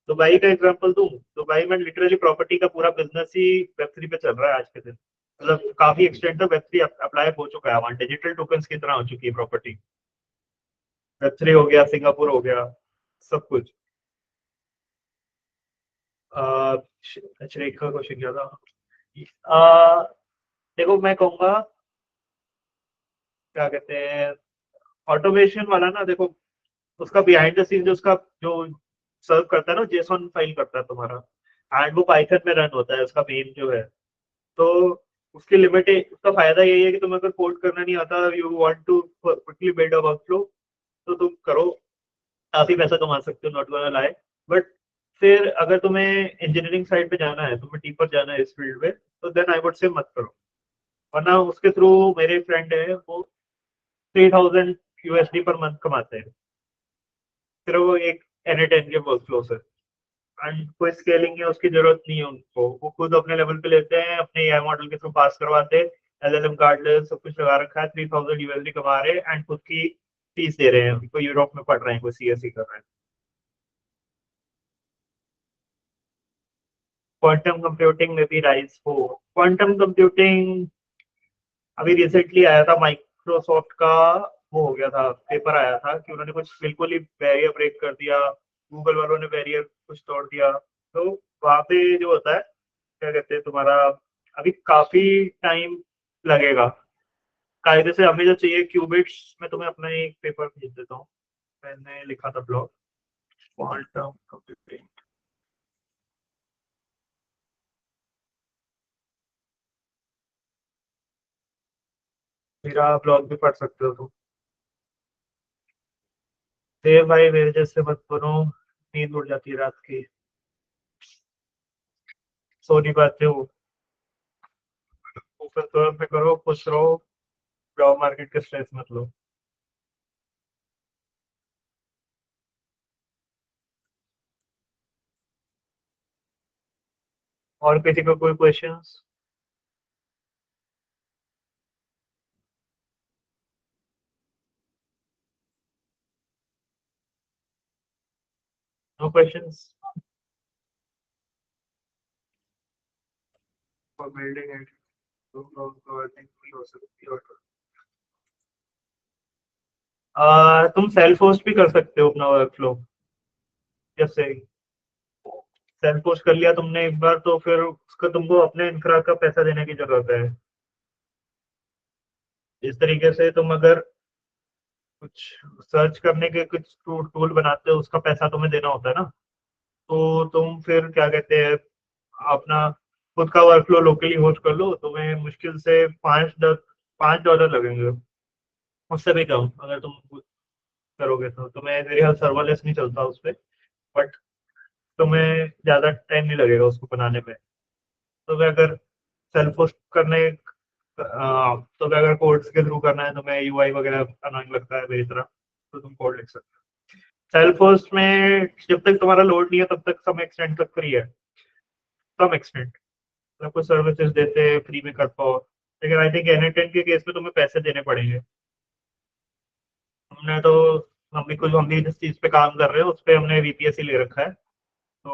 [SPEAKER 1] दुबई का एग्जांपल दूं, दुबई में लिटरली प्रॉपर्टी का पूरा बिजनेस ही वेब3 पे चल रहा है आज के दिन. मतलब काफी एक्सटेंड तक वेब3 अप्लाई हो चुका है. वहां डिजिटल टोकन्स की तरह हो चुकी है प्रॉपर्टी. वेब3 हो गया, सिंगापुर हो गया, सब कुछ. अच्छा, एक का क्वेश्चन क्या था? देखो मैं कहूंगा, क्या कहते हैं, ऑटोमेशन वाला ना, देखो उसका बिहाइंड द सीन जो उसका जो सर्व करता है ना, जेसॉन फाइल करता है तुम्हारा, एंड वो पाइथन में रन होता है उसका मेन जो है. तो उसकी लिमिटेड, उसका फायदा यही है कि तुम्हें अगर कोड करना नहीं आता, you want to quickly build a workflow, तो तुम करो, काफी पैसा कमा सकते हो, नॉट गोना लाई. बट फिर अगर तुम्हें इंजीनियरिंग साइड पे जाना है, तुम्हें डीपर जाना है इस फील्ड में, तो देन आई वुड से मत करो. वरना उसके थ्रू, मेरे फ्रेंड है वो 3000 यूएसडी पर मंथ कमाते हैं. फिर वो एक N8N के वर्कफ्लो से, एंड कोई स्केलिंग है उसकी जरूरत नहीं है उनको. वो खुद अपने लेवल पे लेते हैं, अपने एआई मॉडल के थ्रू पास करवाते हैं, एलएलएम गार्डलेस सब कुछ लगा रखा है, 3000 यूएसडी कमा रहे हैं, एंड खुद की फीस दे रहे हैं. कोई यूरोप में पढ़ रहे हैं, कोई सीएससी कर रहे हैं. क्वांटम कंप्यूटिंग में भी राइज हो. क्वांटम कंप्यूटिंग अभी रिसेंटली आया था, माइक्रोसॉफ्ट का वो हो गया था, पेपर आया था कि उन्होंने कुछ बिल्कुल ही बैरियर ब्रेक कर दिया. गूगल वालों ने बैरियर कुछ तोड़ दिया. तो वहां पे जो होता है, क्या कहते हैं तुम्हारा, अभी काफी टाइम लगेगा. कायदे से हमें जो चाहिए क्यूबिट्स में, तुम्हें अपना एक पेपर भेज देता हूँ, मैंने लिखा था ब्लॉग, क्वांटम कंप्यूटिंग. मेरा ब्लॉग भी पढ़ सकते हो तुम. देव भाई मेरे जैसे मत बनो, नींद उड़ जाती है रात की, सो नहीं पाते हो. ऊपर तो पे करो, खुश रहो, जॉब मार्केट के स्ट्रेस मत लो. और किसी का कोई questions? No questions for building and हो सकती है. तुम सेल्फ होस्ट भी कर सकते हो अपना वर्कफ्लो. जैसे सेल्फ होस्ट कर लिया तुमने एक बार, तो फिर उसका तुमको अपने इंफ्रा का पैसा देने की जरूरत है. इस तरीके से तुम अगर कुछ सर्च करने के कुछ टूल बनाते हो, उसका पैसा तुम्हें देना होता है ना. तो तुम फिर क्या कहते हैं, अपना खुद का वर्कफ्लो लोकली होस्ट कर लो. तुम्हें मुश्किल से $5 लगेंगे, उससे भी कम. अगर तुम खुद करोगे तो तुम्हें, मेरे ख्याल सर्वरलेस नहीं चलता उस पर, बट तुम्हें ज्यादा टाइम नहीं लगेगा उसको बनाने में. तुम्हें अगर सेल्फ होस्ट करने, तुम्हें अगर कोड्स के थ्रू करना है, तुम्हें यूआई वगैरह अनोइंग लगता है मेरी तरह, तो तुम कोड लिख सकते हो. सेल्फ होस्ट में जब तक तुम्हारा लोड नहीं है, तब तक सम एक्सटेंट तक फ्री है. सम एक्सटेंट, मतलब कुछ सर्विसेज देते हैं फ्री में कर पाओ. लेकिन आई थिंक N8N के केस में तुम्हें पैसे देने पड़ेंगे. हमने तो, हम भी जिस चीज पे काम कर रहे हैं उस पे हमने VPS ही ले रखा है, तो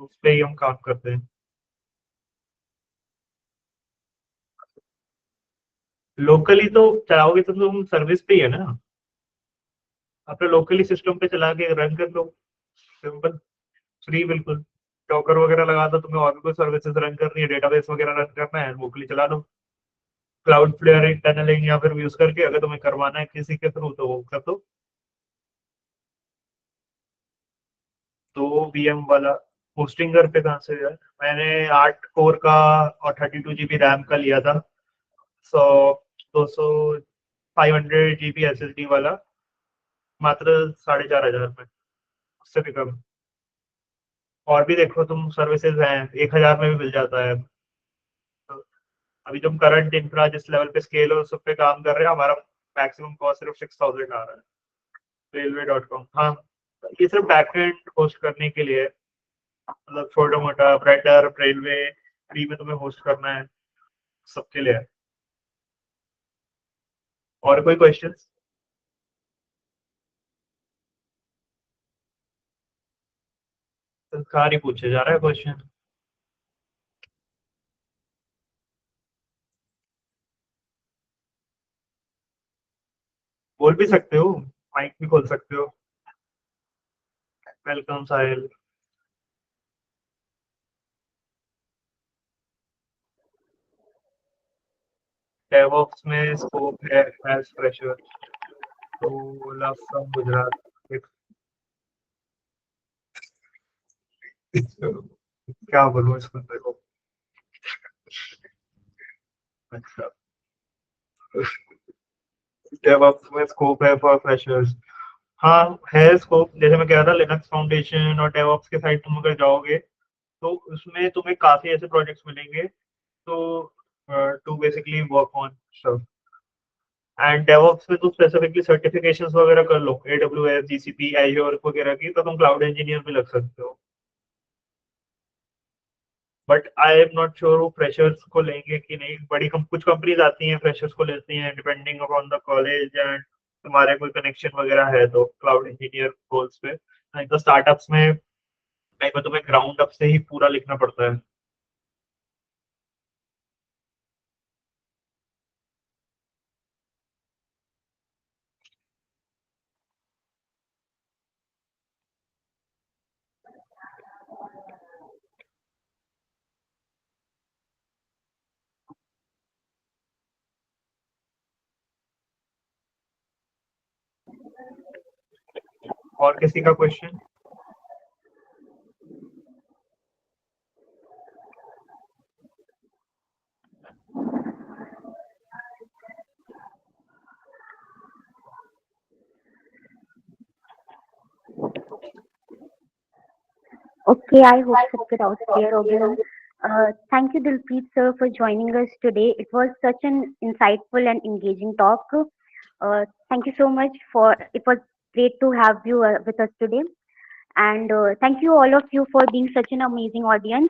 [SPEAKER 1] उस पे ही हम काम करते हैं. लोकली तो चलाओगे तो तुम सर्विस पे ही है ना, अपने लोकली सिस्टम पे चला के रन कर लो. सिंपल, फ्री बिल्कुल. डॉकर वगैरह लगा दो, तुम्हें और भी कोई सर्विसेज रन करनी है, डेटाबेस वगैरह रन करना है, मोकली चला दो। क्लाउड फ्लेयर टनलिंग या फिर यूज करके अगर तुम्हें करवाना है किसी के थ्रू तो वो कर दो। तो वीएम वाला होस्टिंग घर पे कहाँ से यार, मैंने 8 कोर का और 32 GB रैम का लिया था। 500 GB SSD वाला, मात्र 4,500 में, उससे भी कम। और भी देखो तुम सर्विसेज हैं 1,000 में भी मिल जाता है। तो अभी तुम करंट इंफ्रा जिस लेवल पे स्केल हो उस पे काम कर रहे हैं, हमारा मैक्सिमम कॉस्ट सिर्फ 6,000 आ रहा है railway.com। हाँ, ये सिर्फ बैकएंड होस्ट करने के लिए है। मतलब छोटा मोटा ब्रेडर रेलवे फ्री में तुम्हें होस्ट करना है, सबके लिए है। और कोई क्वेश्चंस? संस्कार ही पूछे जा रहा है क्वेश्चन। बोल भी सकते हो, माइक भी खोल सकते हो। वेलकम साहिल। डेवऑप्स में स्कोप है एज फ्रेशर, तो लव फ्रॉम गुजरात। क्या बोलूं इस बंदे को। अच्छा, डेवऑप्स में स्कोप है फॉर फ्रेशर्स। हाँ, है स्कोप। जैसे मैं कह रहा था लिनक्स फाउंडेशन और डेवऑप्स के साइड तुम अगर जाओगे तो उसमें तुम्हें काफी ऐसे प्रोजेक्ट्स मिलेंगे, तो to basically work on stuff. And DevOps में तुम स्पेसिफिकली सर्टिफिकेशंस वगैरह कर लो, AWS GCP एज्योर वगैरह की, तो तुम क्लाउड इंजीनियर भी लग सकते हो। But I am not sure वो फ्रेशर्स को लेंगे कि नहीं। कुछ कंपनीज आती हैं फ्रेशर्स को लेती हैं depending upon the college and तुम्हारे कोई कनेक्शन वगैरह है तो क्लाउड इंजीनियर रोल्स पे। नहीं तो स्टार्टअप्स में कहीं पर तुम्हें ग्राउंड अप से ही पूरा लिखना पड़ता है। और किसी का क्वेश्चन?
[SPEAKER 3] Okay, I hope सबके doubts clear हो गए हों। Thank you, Dilpreet sir, for joining us today. It was such an insightful and engaging talk. Thank you so much for. It was great to have you with us today, and thank you all of you for being such an amazing audience.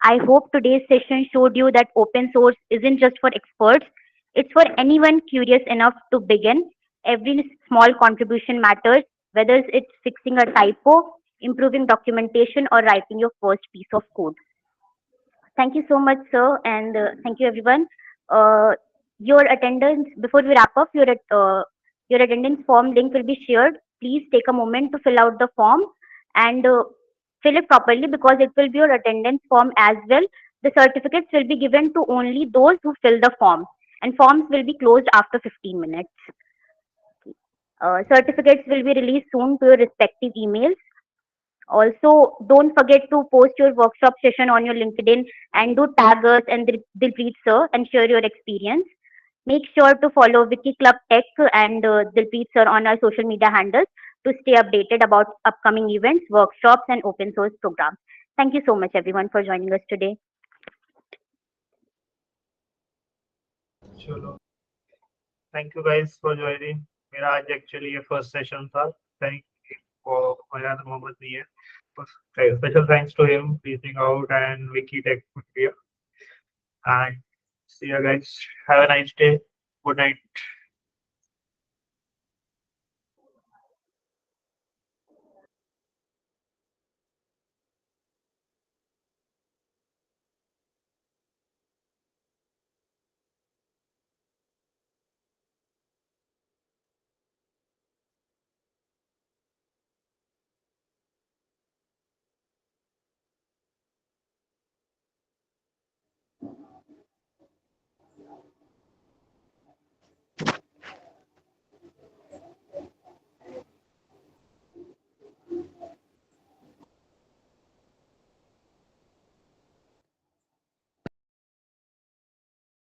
[SPEAKER 3] I hope today's session showed you that open source isn't just for experts; it's for anyone curious enough to begin. Every small contribution matters, whether it's fixing a typo, improving documentation, or writing your first piece of code. Thank you so much, sir, and thank you, everyone. Uh, your attendance before we wrap up, your attendance form link will be shared. Please take a moment to fill out the form and fill it properly because it will be your attendance form as well. The certificates will be given to only those who fill the form, and forms will be closed after 15 minutes. Certificates will be released soon to your respective emails. Also, don't forget to post your workshop session on your LinkedIn and do tag us and Dilpreet sir and share your experience. Make sure to follow Wiki Club Tech and Dilpreet sir on our social media handles to stay updated about upcoming events, workshops, and open source programs. Thank you so much, everyone, for joining us today.
[SPEAKER 1] चलो, thank you guys for joining. मेरा आज actually ये first session था। Thank you for Fayad Mohammad नहीं है, special thanks to him reaching out and Wiki Tech India. And see you guys. Have a nice day. Good night.